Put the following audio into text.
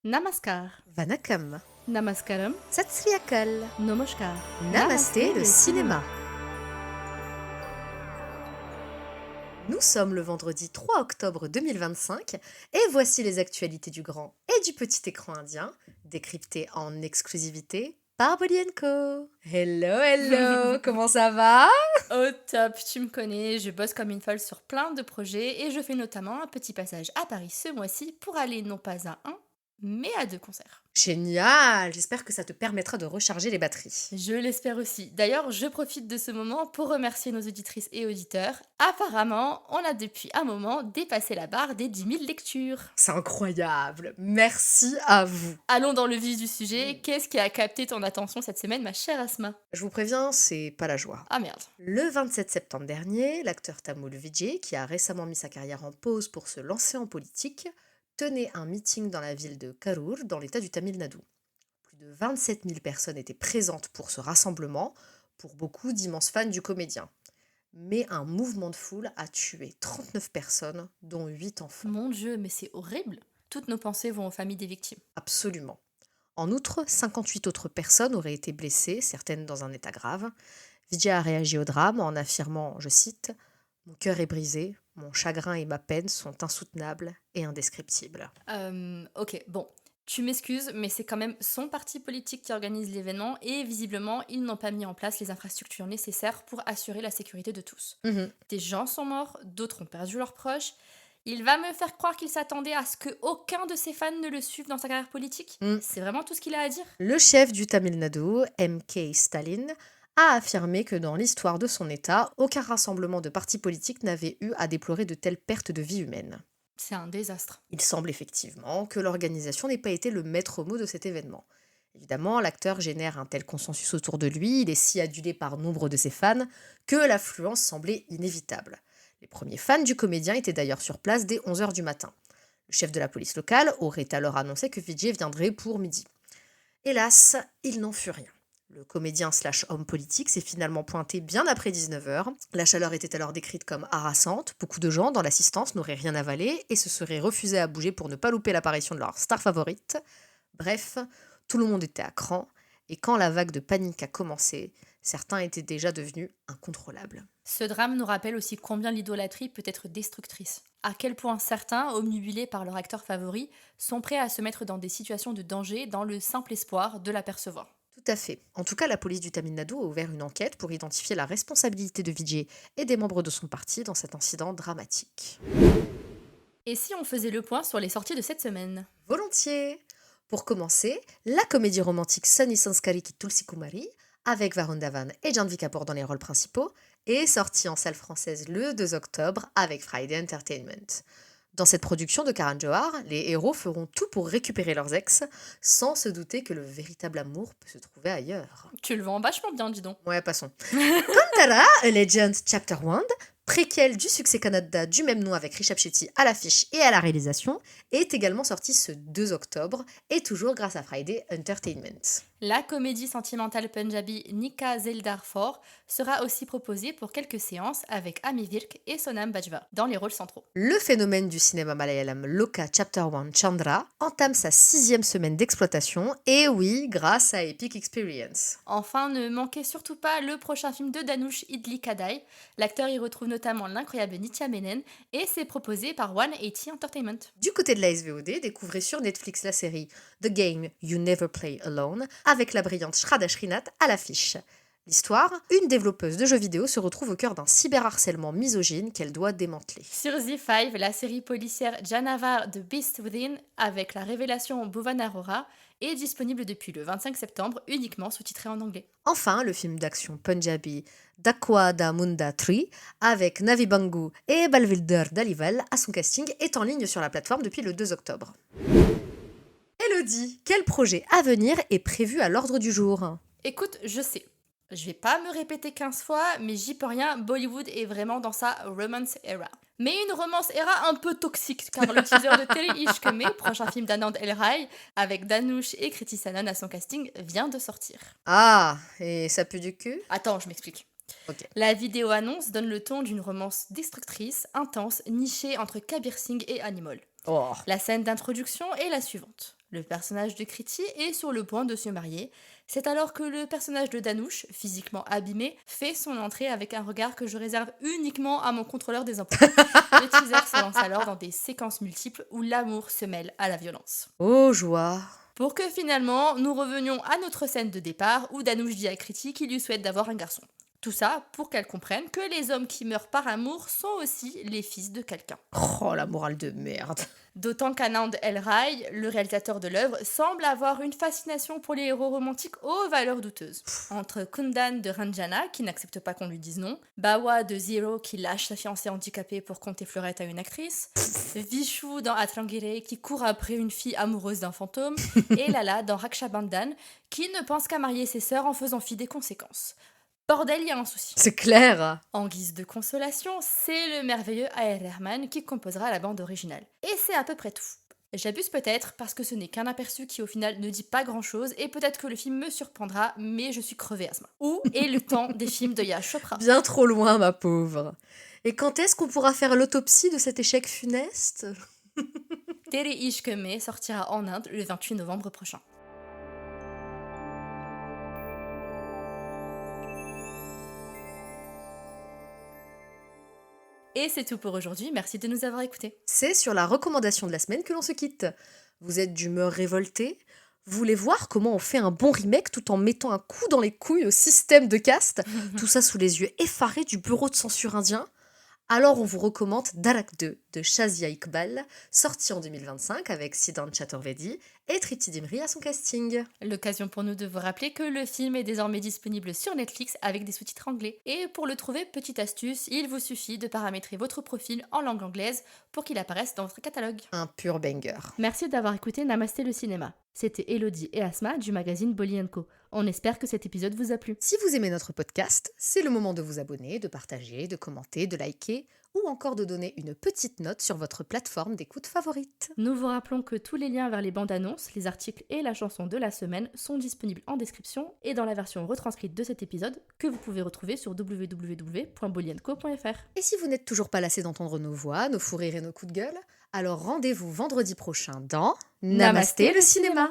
Namaskar, Vanakkam, Namaskaram, Sat Sri Akal, Namaskar. Namasté le cinéma. Nous sommes le vendredi 3 octobre 2025 et voici les actualités du grand et du petit écran indien, décryptées en exclusivité par Body Co. Hello, hello, comment ça va? Au top, tu me connais, je bosse comme une folle sur plein de projets et je fais notamment un petit passage à Paris ce mois-ci pour aller non pas à un, mais à deux concerts. Génial, j'espère que ça te permettra de recharger les batteries. Je l'espère aussi. D'ailleurs, je profite de ce moment pour remercier nos auditrices et auditeurs. Apparemment, on a depuis un moment dépassé la barre des 10 000 lectures. C'est incroyable, merci à vous. Allons dans le vif du sujet. Qu'est-ce qui a capté ton attention cette semaine, ma chère Asma? Je vous préviens, c'est pas la joie. Ah merde. Le 27 septembre dernier, l'acteur tamoul Vijay, qui a récemment mis sa carrière en pause pour se lancer en politique, tenait un meeting dans la ville de Karur, dans l'état du Tamil Nadu. Plus de 27 000 personnes étaient présentes pour ce rassemblement, pour beaucoup d'immenses fans du comédien. Mais un mouvement de foule a tué 39 personnes, dont 8 enfants. Mon Dieu, mais c'est horrible. Toutes nos pensées vont aux familles des victimes. Absolument. En outre, 58 autres personnes auraient été blessées, certaines dans un état grave. Vijay a réagi au drame en affirmant, je cite, « Mon cœur est brisé, mon chagrin et ma peine sont insoutenables et indescriptibles. » Ok, bon. Tu m'excuses, mais c'est quand même son parti politique qui organise l'événement et visiblement, ils n'ont pas mis en place les infrastructures nécessaires pour assurer la sécurité de tous. Des gens sont morts, d'autres ont perdu leurs proches. Il va me faire croire qu'il s'attendait à ce que aucun de ses fans ne le suive dans sa carrière politique. Mm. C'est vraiment tout ce qu'il a à dire. Le chef du Tamil Nadu, M.K. Stalin, a affirmé que dans l'histoire de son État, aucun rassemblement de partis politiques n'avait eu à déplorer de telles pertes de vie humaines. C'est un désastre. Il semble effectivement que l'organisation n'ait pas été le maître mot de cet événement. Évidemment, l'acteur génère un tel consensus autour de lui, il est si adulé par nombre de ses fans, que l'affluence semblait inévitable. Les premiers fans du comédien étaient d'ailleurs sur place dès 11h du matin. Le chef de la police locale aurait alors annoncé que Vijay viendrait pour midi. Hélas, il n'en fut rien. Le comédien slash homme politique s'est finalement pointé bien après 19h. La chaleur était alors décrite comme harassante. Beaucoup de gens dans l'assistance n'auraient rien avalé et se seraient refusés à bouger pour ne pas louper l'apparition de leur star favorite. Bref, tout le monde était à cran. Et quand la vague de panique a commencé, certains étaient déjà devenus incontrôlables. Ce drame nous rappelle aussi combien l'idolâtrie peut être destructrice. À quel point certains, omnubilés par leur acteur favori, sont prêts à se mettre dans des situations de danger dans le simple espoir de l'apercevoir. Tout à fait. En tout cas, la police du Tamil Nadu a ouvert une enquête pour identifier la responsabilité de Vijay et des membres de son parti dans cet incident dramatique. Et si on faisait le point sur les sorties de cette semaine? Volontiers. Pour commencer, la comédie romantique Sunny Sanskari Ki Tulsi Kumari, avec Varun Dhawan et Janhvi Kapoor dans les rôles principaux, est sortie en salle française le 2 octobre avec Friday Entertainment. Dans cette production de Karan Johar, les héros feront tout pour récupérer leurs ex, sans se douter que le véritable amour peut se trouver ailleurs. Tu le vends vachement bien, dis donc. Ouais, passons. Kantara, A Legend Chapter 1, préquel du succès Kannada du même nom avec Rishabh Shetty à l'affiche et à la réalisation, est également sorti ce 2 octobre, et toujours grâce à Friday Entertainment. La comédie sentimentale punjabi Nika Zeldarfor sera aussi proposée pour quelques séances avec Ami Virk et Sonam Bajwa dans les rôles centraux. Le phénomène du cinéma malayalam Loka Chapter 1 Chandra entame sa 6e semaine d'exploitation, et oui, grâce à Epic Experience. Enfin, ne manquez surtout pas le prochain film de Dhanush Idli Kadai. L'acteur y retrouve notamment l'incroyable Nitya Menon et c'est proposé par 180 Entertainment. Du côté de la SVOD, découvrez sur Netflix la série The Game You Never Play Alone, avec la brillante Shraddha Srinath à l'affiche. L'histoire, une développeuse de jeux vidéo se retrouve au cœur d'un cyberharcèlement misogyne qu'elle doit démanteler. Sur Z5, la série policière Janavar The Beast Within, avec la révélation Bhuvan Arora, est disponible depuis le 25 septembre, uniquement sous-titré en anglais. Enfin, le film d'action punjabi Dakwa Da Munda 3, avec Navi Bangu et Balvilder Dhaliwal à son casting, est en ligne sur la plateforme depuis le 2 octobre. Elodie, quel projet à venir est prévu à l'ordre du jour? Écoute, je sais. Je vais pas me répéter 15 fois, mais j'y peux rien, Bollywood est vraiment dans sa romance era. Mais une romance era un peu toxique, car le teaser de Teri Ishq Me, prochain film d'Anand El Rai, avec Dhanush et Kriti Sanon à son casting, vient de sortir. Ah, et ça pue du cul? Attends, je m'explique. Ok. La vidéo-annonce donne le ton d'une romance destructrice, intense, nichée entre Kabir Singh et Animal. Oh. La scène d'introduction est la suivante. Le personnage de Kriti est sur le point de se marier. C'est alors que le personnage de Danouche, physiquement abîmé, fait son entrée avec un regard que je réserve uniquement à mon contrôleur des impôts. Le teaser se lance alors dans des séquences multiples où l'amour se mêle à la violence. Oh, joie! Pour que finalement, nous revenions à notre scène de départ où Danouche dit à Kriti qu'il lui souhaite d'avoir un garçon. Tout ça pour qu'elle comprenne que les hommes qui meurent par amour sont aussi les fils de quelqu'un. Oh, la morale de merde. D'autant qu'Anand El Rai, le réalisateur de l'œuvre, semble avoir une fascination pour les héros romantiques aux valeurs douteuses. Entre Kundan de Ranjana, qui n'accepte pas qu'on lui dise non, Bawa de Zero, qui lâche sa fiancée handicapée pour compter fleurette à une actrice, Vishu dans Atlangire, qui court après une fille amoureuse d'un fantôme, et Lala dans Raksha Bandhan, qui ne pense qu'à marier ses sœurs en faisant fi des conséquences. Bordel, il y a un souci. C'est clair. En guise de consolation, c'est le merveilleux A.R. Rahman qui composera la bande originale. Et c'est à peu près tout. J'abuse peut-être parce que ce n'est qu'un aperçu qui au final ne dit pas grand-chose et peut-être que le film me surprendra, mais je suis crevée Asma. Où est le temps des films de Yash Chopra? Bien trop loin, ma pauvre. Et quand est-ce qu'on pourra faire l'autopsie de cet échec funeste? Tere Ishq Me sortira en Inde le 28 novembre prochain. Et c'est tout pour aujourd'hui, merci de nous avoir écoutés. C'est sur la recommandation de la semaine que l'on se quitte. Vous êtes d'humeur révoltée? Vous voulez voir comment on fait un bon remake tout en mettant un coup dans les couilles au système de caste? Tout ça sous les yeux effarés du bureau de censure indien? Alors on vous recommande Dharak 2 de Shazia Iqbal, sorti en 2025 avec Siddhant Chaturvedi et Tripti Dimri à son casting. L'occasion pour nous de vous rappeler que le film est désormais disponible sur Netflix avec des sous-titres anglais. Et pour le trouver, petite astuce, il vous suffit de paramétrer votre profil en langue anglaise pour qu'il apparaisse dans votre catalogue. Un pur banger. Merci d'avoir écouté Namasté le cinéma. C'était Elodie et Asma du magazine Bolly & Co. On espère que cet épisode vous a plu. Si vous aimez notre podcast, c'est le moment de vous abonner, de partager, de commenter, de liker ou encore de donner une petite note sur votre plateforme d'écoute favorite. Nous vous rappelons que tous les liens vers les bandes annonces, les articles et la chanson de la semaine sont disponibles en description et dans la version retranscrite de cet épisode que vous pouvez retrouver sur www.bollyandco.fr. Et si vous n'êtes toujours pas lassé d'entendre nos voix, nos fous rires et nos coups de gueule, alors rendez-vous vendredi prochain dans Namasté le cinéma.